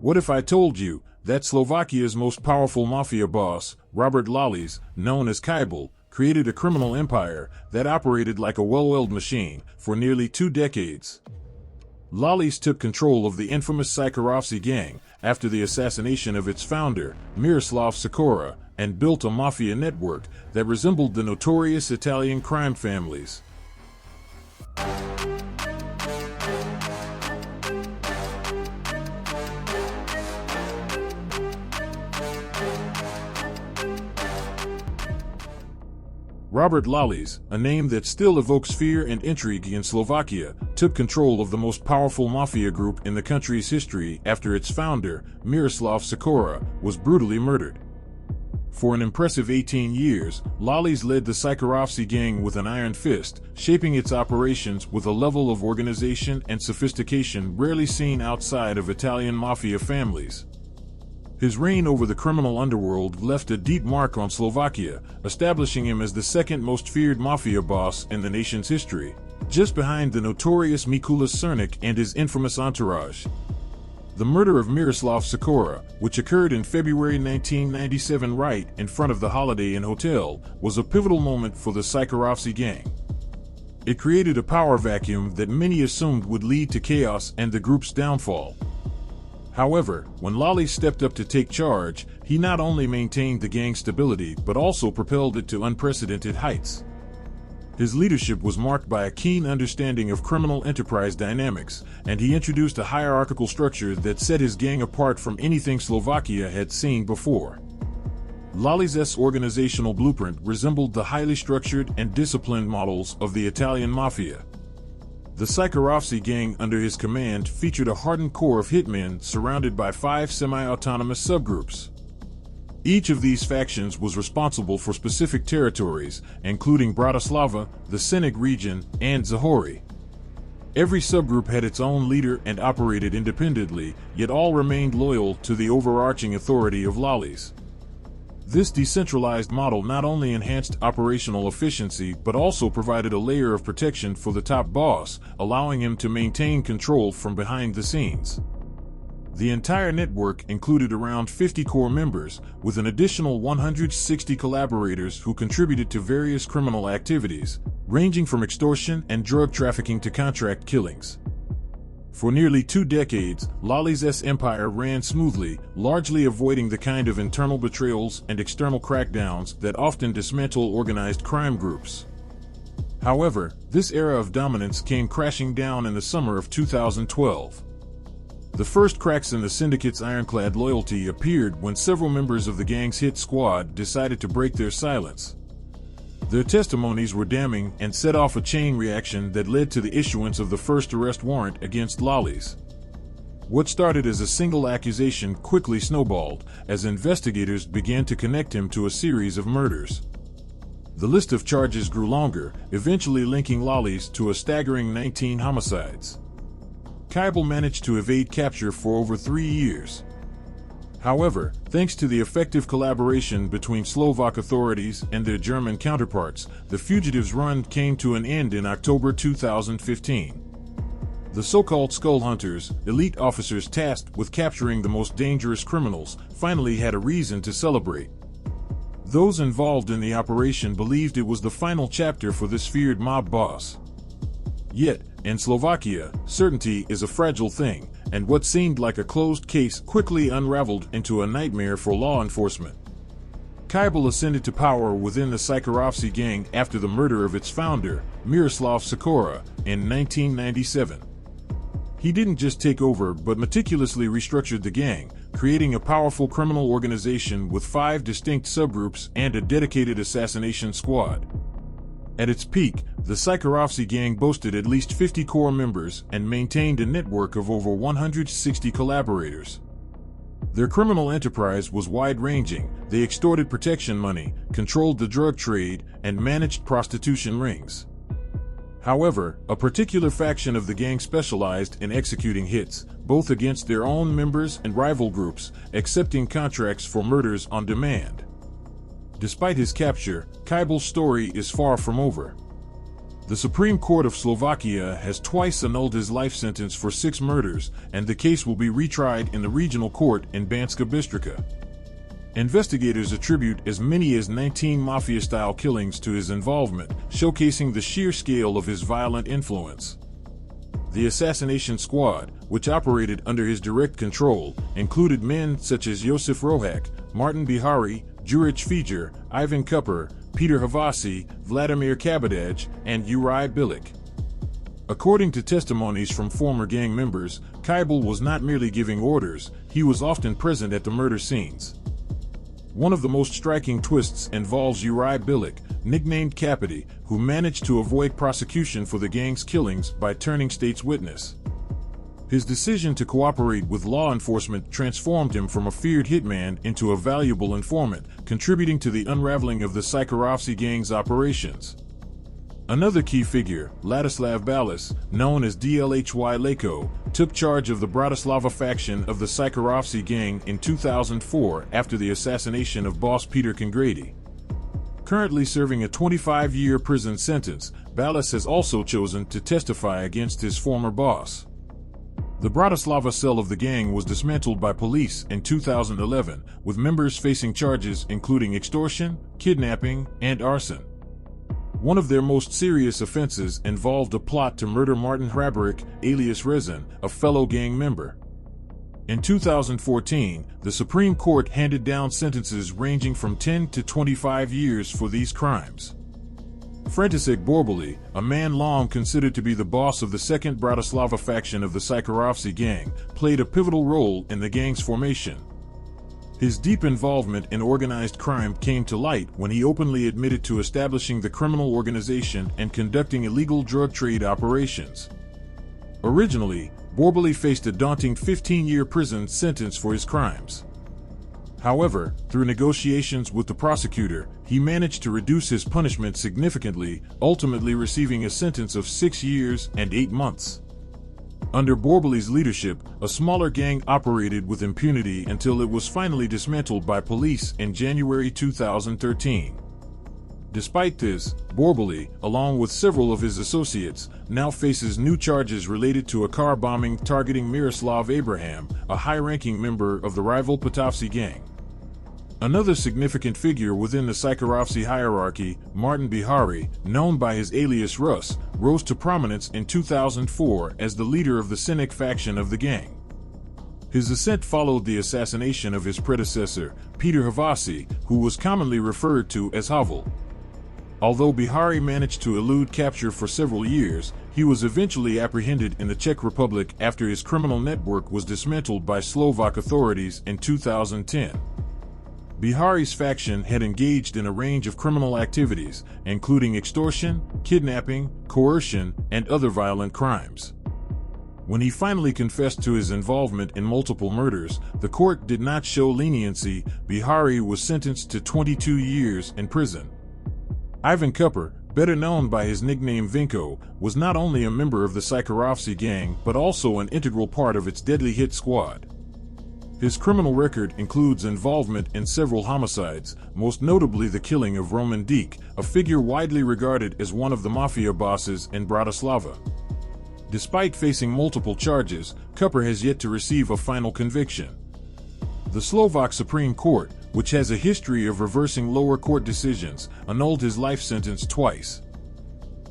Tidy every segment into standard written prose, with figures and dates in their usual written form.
What if I told you that Slovakia's most powerful mafia boss, Róbert Lališ, known as Kybel, created a criminal empire that operated like a well-oiled machine for nearly 2 decades? Lališ took control of the infamous Čajkovci gang after the assassination of its founder, Miroslav Sikora, and built a mafia network that resembled the notorious Italian crime families. Róbert Lališ, a name that still evokes fear and intrigue in Slovakia, took control of the most powerful mafia group in the country's history after its founder, Miroslav Sikora, was brutally murdered. For an impressive 18 years, Lališ led the Čajkovci gang with an iron fist, shaping its operations with a level of organization and sophistication rarely seen outside of Italian mafia families. His reign over the criminal underworld left a deep mark on Slovakia, establishing him as the second most feared mafia boss in the nation's history, just behind the notorious Mikuláš Černík and his infamous entourage. The murder of Miroslav Sikora, which occurred in February 1997 right in front of the Holiday Inn Hotel, was a pivotal moment for the Čajkovci gang. It created a power vacuum that many assumed would lead to chaos and the group's downfall. However, when Lališ stepped up to take charge, he not only maintained the gang's stability but also propelled it to unprecedented heights. His leadership was marked by a keen understanding of criminal enterprise dynamics, and he introduced a hierarchical structure that set his gang apart from anything Slovakia had seen before. Lališ's organizational blueprint resembled the highly structured and disciplined models of the Italian mafia. The Čajkovci gang under his command featured a hardened core of hitmen surrounded by 5 semi-autonomous subgroups. Each of these factions was responsible for specific territories, including Bratislava, the Senig region, and Zahori. Every subgroup had its own leader and operated independently, yet all remained loyal to the overarching authority of Lališ. This decentralized model not only enhanced operational efficiency but also provided a layer of protection for the top boss, allowing him to maintain control from behind the scenes. The entire network included around 50 core members, with an additional 160 collaborators who contributed to various criminal activities, ranging from extortion and drug trafficking to contract killings. For nearly 2 decades, Lališ's empire ran smoothly, largely avoiding the kind of internal betrayals and external crackdowns that often dismantle organized crime groups. However, this era of dominance came crashing down in the summer of 2012. The first cracks in the syndicate's ironclad loyalty appeared when several members of the gang's hit squad decided to break their silence. Their testimonies were damning and set off a chain reaction that led to the issuance of the first arrest warrant against Lališ. What started as a single accusation quickly snowballed as investigators began to connect him to a series of murders. The list of charges grew longer, eventually linking Lališ to a staggering 19 homicides. Kybel managed to evade capture for over 3 years. However, thanks to the effective collaboration between Slovak authorities and their German counterparts, the fugitive's run came to an end in October 2015. The so-called Skull Hunters, elite officers tasked with capturing the most dangerous criminals, finally had a reason to celebrate. Those involved in the operation believed it was the final chapter for this feared mob boss. Yet, in Slovakia, certainty is a fragile thing, and what seemed like a closed case quickly unraveled into a nightmare for law enforcement. Kybel ascended to power within the Čajkovci gang after the murder of its founder, Miroslav Sikora, in 1997. He didn't just take over but meticulously restructured the gang, creating a powerful criminal organization with 5 distinct subgroups and a dedicated assassination squad. At its peak, the Čajkovci gang boasted at least 50 core members and maintained a network of over 160 collaborators. Their criminal enterprise was wide-ranging. They extorted protection money, controlled the drug trade, and managed prostitution rings. However, a particular faction of the gang specialized in executing hits, both against their own members and rival groups, accepting contracts for murders on demand. Despite his capture, Kybel's story is far from over. The Supreme Court of Slovakia has twice annulled his life sentence for 6 murders, and the case will be retried in the regional court in Banská Bystrica. Investigators attribute as many as 19 Mafia-style killings to his involvement, showcasing the sheer scale of his violent influence. The assassination squad, which operated under his direct control, included men such as Josef Rohak, Martin Bihari, Juraj Fijer, Ivan Kupper, Peter Havasi, Vladimir Kabadaj, and Uri Bilic. According to testimonies from former gang members, Kybal was not merely giving orders, he was often present at the murder scenes. One of the most striking twists involves Uri Bilic, nicknamed Kapady, who managed to avoid prosecution for the gang's killings by turning state's witness. His decision to cooperate with law enforcement transformed him from a feared hitman into a valuable informant, contributing to the unraveling of the Sykorovsky gang's operations. Another key figure, Ladislav Balas, known as Dlhy Leko, took charge of the Bratislava faction of the Sykorovsky gang in 2004 after the assassination of boss Peter Congrady. Currently serving a 25-year prison sentence, Balas has also chosen to testify against his former boss. The Bratislava cell of the gang was dismantled by police in 2011, with members facing charges including extortion, kidnapping, and arson. One of their most serious offenses involved a plot to murder Martin Hraberik, alias Rezin, a fellow gang member. In 2014, the Supreme Court handed down sentences ranging from 10 to 25 years for these crimes. František Borbely, a man long considered to be the boss of the second Bratislava faction of the Sykorovsky gang, played a pivotal role in the gang's formation. His deep involvement in organized crime came to light when he openly admitted to establishing the criminal organization and conducting illegal drug trade operations. Originally, Borbely faced a daunting 15-year prison sentence for his crimes. However, through negotiations with the prosecutor, he managed to reduce his punishment significantly, ultimately receiving a sentence of 6 years and 8 months. Under Borbely's leadership, a smaller gang operated with impunity until it was finally dismantled by police in January 2013. Despite this, Borbely, along with several of his associates, now faces new charges related to a car bombing targeting Miroslav Abraham, a high-ranking member of the rival Potovci gang. Another significant figure within the Sykorovsky hierarchy, Martin Bihari, known by his alias Rus, rose to prominence in 2004 as the leader of the Cynic faction of the gang. His ascent followed the assassination of his predecessor, Peter Havasi, who was commonly referred to as Havel. Although Bihari managed to elude capture for several years, he was eventually apprehended in the Czech Republic after his criminal network was dismantled by Slovak authorities in 2010. Bihari's faction had engaged in a range of criminal activities, including extortion, kidnapping, coercion, and other violent crimes. When he finally confessed to his involvement in multiple murders, the court did not show leniency. Bihari was sentenced to 22 years in prison. Ivan Kupper, better known by his nickname Vinko, was not only a member of the Sykorovsky gang but also an integral part of its deadly hit squad. His criminal record includes involvement in several homicides, most notably the killing of Roman Deke, a figure widely regarded as one of the Mafia bosses in Bratislava. Despite facing multiple charges, Kupper has yet to receive a final conviction. The Slovak Supreme Court, which has a history of reversing lower court decisions, annulled his life sentence twice.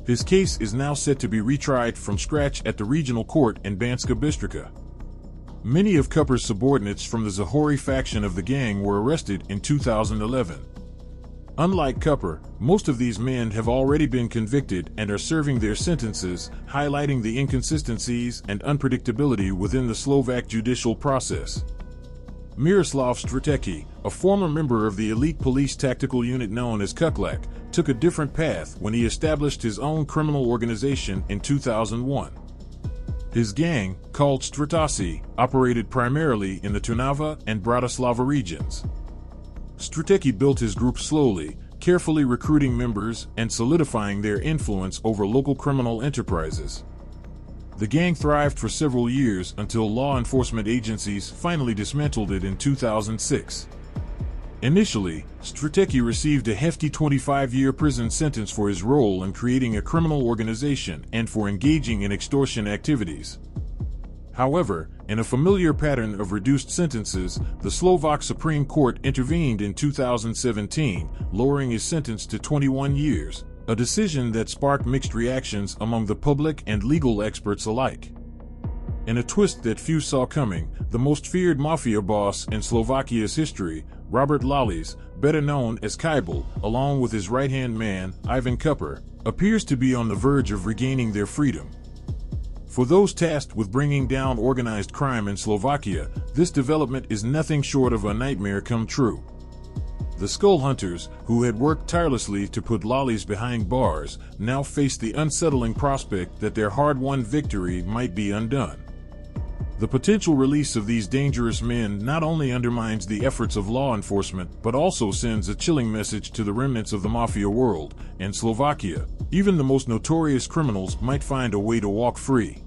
His case is now set to be retried from scratch at the regional court in Banská Bystrica. Many of Kupper's subordinates from the Zahori faction of the gang were arrested in 2011. Unlike Kupper, most of these men have already been convicted and are serving their sentences, highlighting the inconsistencies and unpredictability within the Slovak judicial process. Miroslav Stratecki, a former member of the elite police tactical unit known as Kuklak, took a different path when he established his own criminal organization in 2001. His gang, called Stratasi, operated primarily in the Trnava and Bratislava regions. Stratecki built his group slowly, carefully recruiting members and solidifying their influence over local criminal enterprises. The gang thrived for several years until law enforcement agencies finally dismantled it in 2006. Initially, Stratecki received a hefty 25-year prison sentence for his role in creating a criminal organization and for engaging in extortion activities. However, in a familiar pattern of reduced sentences, the Slovak Supreme Court intervened in 2017, lowering his sentence to 21 years, a decision that sparked mixed reactions among the public and legal experts alike. In a twist that few saw coming, the most feared mafia boss in Slovakia's history, Róbert Lališ, better known as Kybal, along with his right-hand man, Ivan Kupper, appears to be on the verge of regaining their freedom. For those tasked with bringing down organized crime in Slovakia, this development is nothing short of a nightmare come true. The Skull Hunters, who had worked tirelessly to put Lališ behind bars, now face the unsettling prospect that their hard-won victory might be undone. The potential release of these dangerous men not only undermines the efforts of law enforcement, but also sends a chilling message to the remnants of the mafia world. In Slovakia, even the most notorious criminals might find a way to walk free.